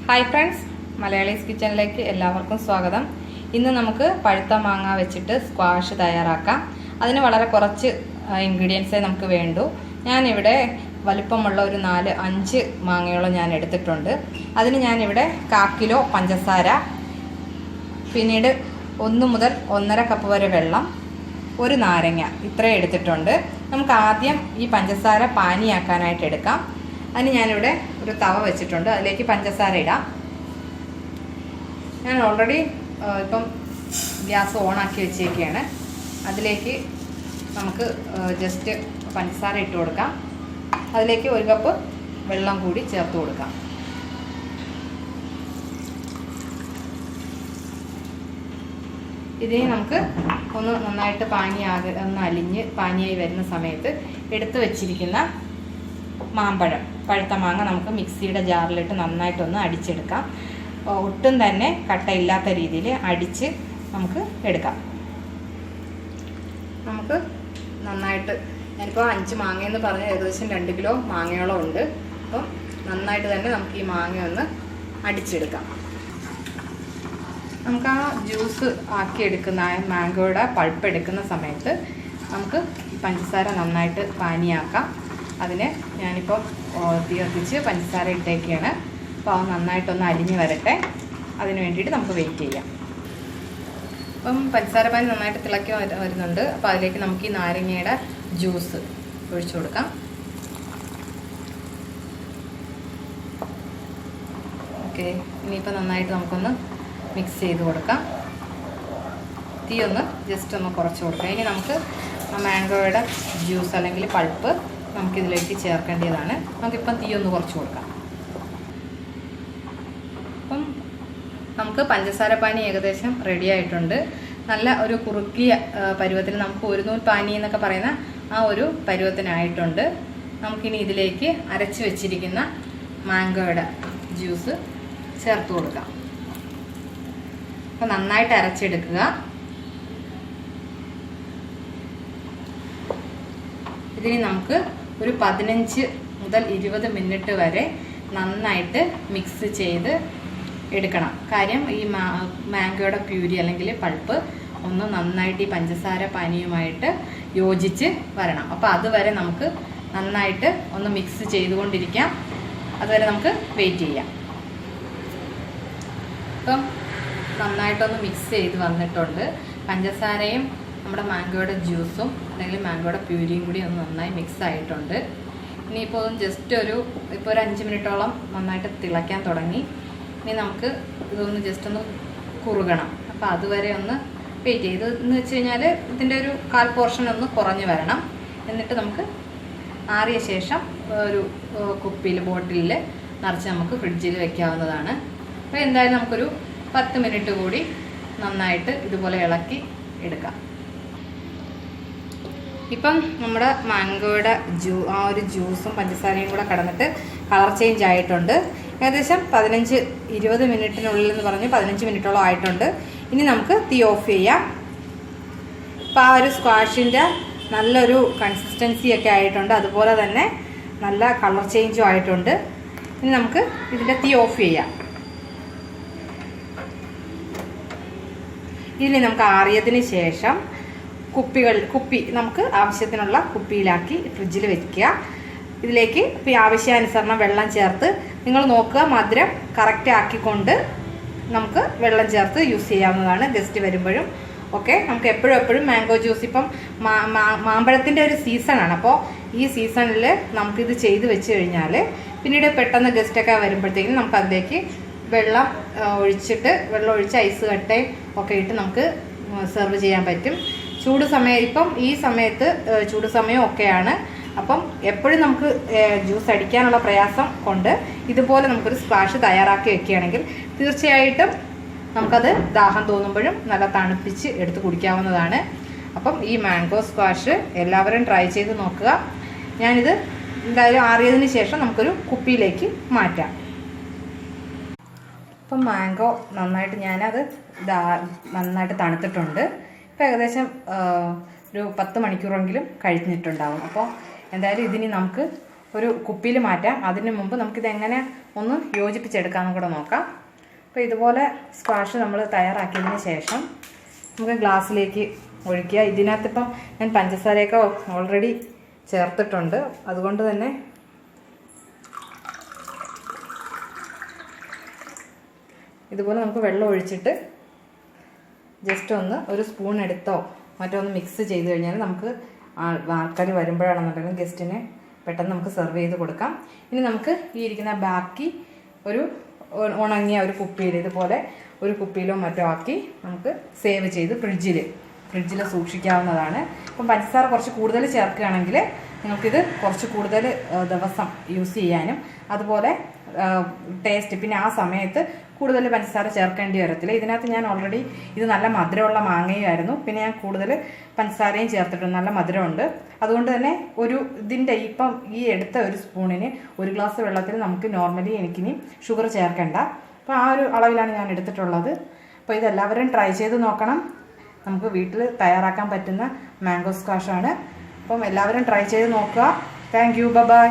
Hi friends, Malayalees കിച്ചണിലേക്ക് എല്ലാവർക്കും സ്വാഗതം. ഇന്ന് നമുക്ക് പഴുത്ത മാങ്ങ വെച്ചിട്ട് സ്ക്വാഷ് തയ്യാറാക്കാം. അതിന് വളരെ കുറച്ച് ഇൻഗ്രീഡിയൻസേ നമുക്ക് വേണ്ടൂ. ഞാനിവിടെ വലുപ്പമുള്ള ഒരു 4-5 മാങ്ങയോളം ഞാൻ എടുത്തിട്ടുണ്ട്. അതിന് ഞാനിവിടെ 1/4 കിലോ പഞ്ചസാര, പിന്നീട് 1 മുതൽ 1.5 കപ്പ് വരെ വെള്ളം, ഒരു നാരങ്ങ, ഇത്രയും എടുത്തിട്ടുണ്ട്. നമുക്ക് ആദ്യം ഈ പഞ്ചസാര പാനിയാക്കാനായിട്ട് എടുക്കാം. അതിന് ഞാനിവിടെ ഒരു തവ വെച്ചിട്ടുണ്ട്. അതിലേക്ക് പഞ്ചസാര ഇടാം. ഞാൻ ഓൾറെഡി ഇപ്പം ഗ്യാസ് ഓണാക്കി വെച്ചേക്കാണ്. അതിലേക്ക് നമുക്ക് ജസ്റ്റ് പഞ്ചസാര ഇട്ട് കൊടുക്കാം. അതിലേക്ക് 1 കപ്പ് വെള്ളം കൂടി ചേർത്ത് കൊടുക്കാം. ഇതിനെ നമുക്ക് ഒന്ന് നന്നായിട്ട് ഒന്ന് അലിഞ്ഞ് പാനിയായി വരുന്ന സമയത്ത് എടുത്തു വച്ചിരിക്കുന്ന മാമ്പഴം, പഴുത്ത മാങ്ങ നമുക്ക് മിക്സിയുടെ ജാറിലിട്ട് നന്നായിട്ടൊന്ന് അടിച്ചെടുക്കാം. ഒട്ടും തന്നെ കട്ടയില്ലാത്ത രീതിയിൽ അടിച്ച് നമുക്ക് എടുക്കാം. നമുക്ക് നന്നായിട്ട്, ഞാനിപ്പോൾ 5 മാങ്ങയെന്ന് പറഞ്ഞ് ഏകദേശം 2 കിലോ മാങ്ങയോളം ഉണ്ട്. അപ്പം നന്നായിട്ട് തന്നെ നമുക്ക് ഈ മാങ്ങ ഒന്ന് അടിച്ചെടുക്കാം. നമുക്ക് ആ ജ്യൂസ് ആക്കിയെടുക്കുന്ന മാംഗോയുടെ പൾപ്പ് എടുക്കുന്ന സമയത്ത് നമുക്ക് പഞ്ചസാര നന്നായിട്ട് പാനിയാക്കാം. അതിന് ഞാനിപ്പോൾ തീ കത്തിച്ച് പഞ്ചസാര ഇട്ടേക്കാണ്. അപ്പോൾ അത് നന്നായിട്ടൊന്ന് അലിഞ്ഞ് വരട്ടെ. അതിന് വേണ്ടിയിട്ട് നമുക്ക് വെയിറ്റ് ചെയ്യാം. അപ്പം പഞ്ചസാര പാനി നന്നായിട്ട് തിളക്കി വരുന്നുണ്ട്. അപ്പോൾ അതിലേക്ക് നമുക്ക് ഈ നാരങ്ങയുടെ ജ്യൂസ് ഒഴിച്ചു കൊടുക്കാം. ഓക്കെ, ഇനിയിപ്പോൾ നന്നായിട്ട് നമുക്കൊന്ന് മിക്സ് ചെയ്ത് കൊടുക്കാം. തീ ഒന്ന് ജസ്റ്റ് ഒന്ന് കുറച്ച് കൊടുക്കാം. ഇനി നമുക്ക് മാംഗോയുടെ ജ്യൂസ് അല്ലെങ്കിൽ പൾപ്പ് നമുക്കിതിലേക്ക് ചേർക്കേണ്ടതാണ്. നമുക്കിപ്പം തീ ഒന്ന് കുറച്ച് കൊടുക്കാം. അപ്പം നമുക്ക് പഞ്ചസാര പാനി ഏകദേശം റെഡി ആയിട്ടുണ്ട്. നല്ല ഒരു കുറുക്കിയ പരുവത്തിന്, നമുക്ക് ഒരു നൂൽ പാനി എന്നൊക്കെ പറയുന്ന ആ ഒരു പരുവത്തിനായിട്ടുണ്ട്. നമുക്കിനി ഇതിലേക്ക് അരച്ച് വെച്ചിരിക്കുന്ന മാംഗോയുടെ ജ്യൂസ് ചേർത്ത് കൊടുക്കാം. അപ്പം നന്നായിട്ട് അരച്ചെടുക്കുക. ഇതിന് നമുക്ക് ഒരു 15 മുതൽ 20 മിനിറ്റ് വരെ നന്നായിട്ട് മിക്സ് ചെയ്ത് എടുക്കണം. കാര്യം ഈ മാംഗോയുടെ പ്യൂരി അല്ലെങ്കിൽ പൾപ്പ് ഒന്ന് നന്നായിട്ട് ഈ പഞ്ചസാര പാനിയുമായിട്ട് യോജിച്ച് വരണം. അപ്പോൾ അതുവരെ നമുക്ക് നന്നായിട്ട് ഒന്ന് മിക്സ് ചെയ്തുകൊണ്ടിരിക്കാം. അതുവരെ നമുക്ക് വെയിറ്റ് ചെയ്യാം. ഇപ്പം നന്നായിട്ടൊന്ന് മിക്സ് ചെയ്ത് വന്നിട്ടുണ്ട്. പഞ്ചസാരയും നമ്മുടെ മാംഗോയുടെ ജ്യൂസും അല്ലെങ്കിൽ മാംഗോയുടെ പ്യൂരിയും കൂടി ഒന്ന് നന്നായി മിക്സ് ആയിട്ടുണ്ട്. ഇനിയിപ്പോൾ ജസ്റ്റ് ഇപ്പോൾ ഒരു 5 മിനിറ്റോളം നന്നായിട്ട് തിളയ്ക്കാൻ തുടങ്ങി. ഇനി നമുക്ക് ഇതൊന്ന് ജസ്റ്റ് ഒന്ന് കുറുകണം. അപ്പോൾ അതുവരെ ഒന്ന് വെയിറ്റ് ചെയ്ത് എന്ന് വെച്ച് കഴിഞ്ഞാൽ ഇതിൻ്റെ ഒരു 1/4 പോർഷൻ ഒന്ന് കുറഞ്ഞ് വരണം. എന്നിട്ട് നമുക്ക് ആറിയ ശേഷം ഒരു കുപ്പിയിൽ, ബോട്ടിലിൽ നിറച്ച് നമുക്ക് ഫ്രിഡ്ജിൽ വെക്കാവുന്നതാണ്. അപ്പോൾ എന്തായാലും നമുക്കൊരു 10 മിനിറ്റ് കൂടി നന്നായിട്ട് ഇതുപോലെ ഇളക്കി എടുക്കാം. ഇപ്പം നമ്മുടെ മാംഗോയുടെ ആ ഒരു ജ്യൂസും പഞ്ചസാരയും കൂടെ കടന്നിട്ട് കളർ ചേഞ്ച് ആയിട്ടുണ്ട്. ഏകദേശം 15-20 മിനിറ്റിനുള്ളിൽ എന്ന് പറഞ്ഞ് 15 മിനിറ്റോളം ആയിട്ടുണ്ട്. ഇനി നമുക്ക് തീ ഓഫ് ചെയ്യാം. അപ്പോൾ ആ ഒരു സ്ക്വാഷിൻ്റെ നല്ലൊരു കൺസിസ്റ്റൻസി ഒക്കെ ആയിട്ടുണ്ട്. അതുപോലെ തന്നെ നല്ല കളർ ചേഞ്ചും ആയിട്ടുണ്ട്. ഇനി നമുക്ക് ഇതിൻ്റെ തീ ഓഫ് ചെയ്യാം. ഇനി നമുക്ക് ആറിയതിന് ശേഷം കുപ്പി നമുക്ക് ആവശ്യത്തിനുള്ള കുപ്പിയിലാക്കി ഫ്രിഡ്ജിൽ വെക്കുക. ഇതിലേക്ക് ആവശ്യാനുസരണം വെള്ളം ചേർത്ത്, നിങ്ങൾ നോക്കുക മധുരം കറക്റ്റ് ആക്കിക്കൊണ്ട് നമുക്ക് വെള്ളം ചേർത്ത് യൂസ് ചെയ്യാവുന്നതാണ് ഗസ്റ്റ് വരുമ്പോഴും. ഓക്കെ, നമുക്ക് എപ്പോഴും മാംഗോ ജ്യൂസ്, ഇപ്പം മാമ്പഴത്തിൻ്റെ ഒരു സീസണാണ്. അപ്പോൾ ഈ സീസണിൽ നമുക്കിത് ചെയ്ത് വെച്ച് കഴിഞ്ഞാൽ പിന്നീട് പെട്ടെന്ന് ഗസ്റ്റൊക്കെ വരുമ്പോഴത്തേക്കും നമുക്ക് അതിലേക്ക് വെള്ളം ഒഴിച്ച് ഐസ് കട്ടയും ഒക്കെ ഇട്ട് നമുക്ക് സെർവ് ചെയ്യാൻ പറ്റും. ഇപ്പം ഈ സമയത്ത് ചൂട് സമയം ഒക്കെയാണ്. അപ്പം എപ്പോഴും നമുക്ക് ജ്യൂസ് അടിക്കാനുള്ള പ്രയാസം കൊണ്ട് ഇതുപോലെ നമുക്കൊരു സ്ക്വാഷ് തയ്യാറാക്കി വെക്കുകയാണെങ്കിൽ തീർച്ചയായിട്ടും നമുക്കത് ദാഹം തോന്നുമ്പോഴും നല്ല തണുപ്പിച്ച് എടുത്ത് കുടിക്കാവുന്നതാണ്. അപ്പം ഈ മാംഗോ സ്ക്വാഷ് എല്ലാവരും ട്രൈ ചെയ്ത് നോക്കുക. ഞാനിത് എന്തായാലും ആറിയതിന് ശേഷം നമുക്കൊരു കുപ്പിയിലേക്ക് മാറ്റാം. അപ്പം മാംഗോ നന്നായിട്ട് ഞാനത് നന്നായിട്ട് തണുത്തിട്ടുണ്ട്. ഇപ്പോൾ ഏകദേശം ഒരു 10 മണിക്കൂറെങ്കിലും കഴിഞ്ഞിട്ടുണ്ടാവും. അപ്പോൾ എന്തായാലും ഇതിനി നമുക്ക് ഒരു കുപ്പിയിൽ മാറ്റാം. അതിന് മുമ്പ് നമുക്കിതെങ്ങനെ ഒന്ന് യോജിപ്പിച്ചെടുക്കാമെന്ന് കൂടെ നോക്കാം. അപ്പോൾ ഇതുപോലെ സ്ക്വാഷ് നമ്മൾ തയ്യാറാക്കിയതിന് ശേഷം നമുക്ക് ഗ്ലാസ്സിലേക്ക് ഒഴിക്കുക. ഇതിനകത്തിപ്പം ഞാൻ പഞ്ചസാരയൊക്കെ ഓൾറെഡി ചേർത്തിട്ടുണ്ട്. അതുകൊണ്ട് തന്നെ ഇതുപോലെ നമുക്ക് വെള്ളം ഒഴിച്ചിട്ട് ജസ്റ്റ് ഒന്ന് ഒരു സ്പൂൺ എടുത്തോ മറ്റോ ഒന്ന് മിക്സ് ചെയ്ത് കഴിഞ്ഞാൽ നമുക്ക് ആൾക്കാർ വരുമ്പോഴാണെന്നുണ്ടെങ്കിലും ഗസ്റ്റിന് പെട്ടെന്ന് നമുക്ക് സെർവ് ചെയ്ത് കൊടുക്കാം. ഇനി നമുക്ക് ഈ ഇരിക്കുന്ന ബാക്കി ഒരു ഉണങ്ങിയ ഒരു കുപ്പിയിൽ ഇതുപോലെ ഒരു കുപ്പിയിലോ മറ്റോ ആക്കി നമുക്ക് സേവ് ചെയ്ത് ഫ്രിഡ്ജിൽ സൂക്ഷിക്കാവുന്നതാണ്. ഇപ്പം പഞ്ചസാര കുറച്ച് കൂടുതൽ ചേർക്കുകയാണെങ്കിൽ നിങ്ങൾക്കിത് കുറച്ച് കൂടുതൽ ദിവസം യൂസ് ചെയ്യാനും അതുപോലെ ടേസ്റ്റ് പിന്നെ ആ സമയത്ത് കൂടുതൽ പഞ്ചസാര ചേർക്കേണ്ടി വരത്തില്ല. ഇതിനകത്ത് ഞാൻ ഓൾറെഡി ഇത് നല്ല മധുരമുള്ള മാങ്ങയുമായിരുന്നു. പിന്നെ ഞാൻ കൂടുതൽ പഞ്ചസാരയും ചേർത്തിട്ടുണ്ട്. നല്ല മധുരമുണ്ട്. അതുകൊണ്ട് തന്നെ ഇതിൻ്റെ ഇപ്പം ഈ എടുത്ത ഒരു സ്പൂണിന് 1 ഗ്ലാസ് വെള്ളത്തിൽ നമുക്ക് നോർമലി എനിക്കിനി ഷുഗർ ചേർക്കേണ്ട. അപ്പോൾ ആ ഒരു അളവിലാണ് ഞാൻ എടുത്തിട്ടുള്ളത്. അപ്പോൾ ഇതെല്ലാവരും ട്രൈ ചെയ്ത് നോക്കണം. നമുക്ക് വീട്ടിൽ തയ്യാറാക്കാൻ പറ്റുന്ന മാംഗോ സ്ക്വാഷാണ്. അപ്പം എല്ലാവരും ട്രൈ ചെയ്ത് നോക്കുക. Thank you. ബൈ.